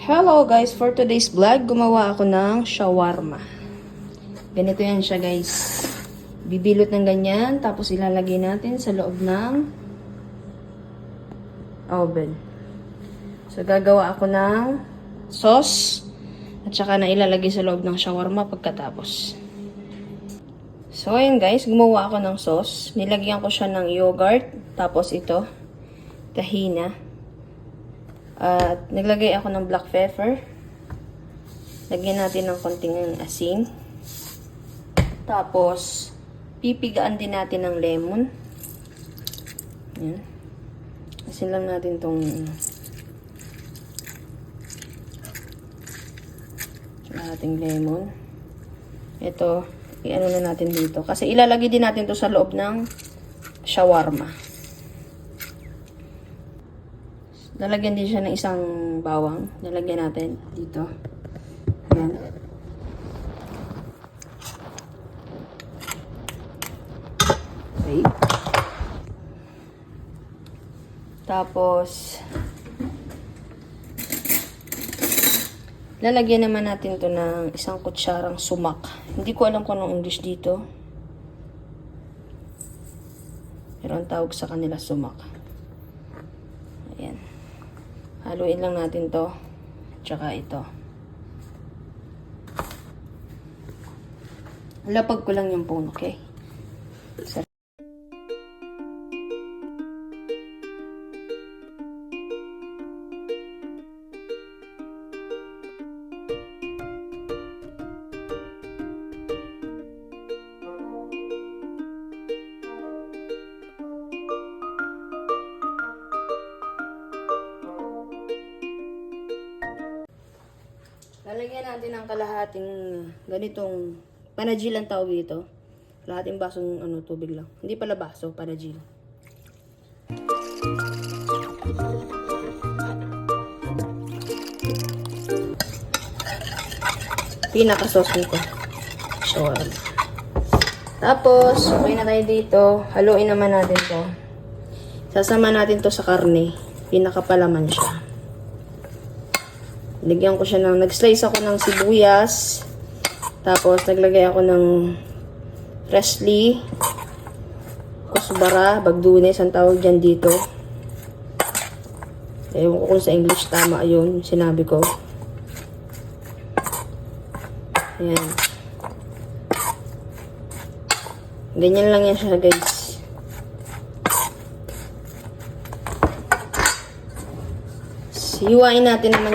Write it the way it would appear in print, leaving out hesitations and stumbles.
Hello guys, for today's vlog, gumawa ako ng shawarma. Ganito yan siya guys. Bibilot ng ganyan, tapos ilalagay natin sa loob ng oven. So gagawa ako ng sauce, at saka na ilalagay sa loob ng shawarma pagkatapos. So ayun guys, gumawa ako ng sauce. Nilagyan ko siya ng yogurt, tapos ito, tahina. At naglagay ako ng black pepper. Lagyan natin ng konting asin. Tapos, pipigaan din natin ng lemon. Yan. Asin lang natin tong ating lemon. Ito, i-ano na natin dito. Kasi ilalagay din natin to sa loob ng shawarma. Lalagyan din siya ng isang bawang. Lalagyan natin dito. Ayan. Okay. Tapos, lalagyan naman natin to ng isang kutsarang sumak. Hindi ko alam kung anong English dito. Pero ang tawag sa kanila sumak. Ayan. Haluin lang natin to. Tsaka ito. Lapag ko lang yung phone, okay? Lalagyan natin ng kalahating ganitong panajil ang tawag dito. Kalahating basong tubig lang. Hindi pala baso, panajil. Pinaka-sauce nito. Shawarma. Tapos, okay na tayo dito. Haluin naman natin to. Sasama natin to sa karne. Pinaka-palaman siya. Lagyan ko siya ng, nag-slice ako ng sibuyas. Tapos, naglagay ako ng freshly, kusbara, bagdunes, ang tawag dyan dito. Ewan ko kung sa English tama yun, sinabi ko. Ayan. Ganyan lang yan siya, guys. Hiwain natin naman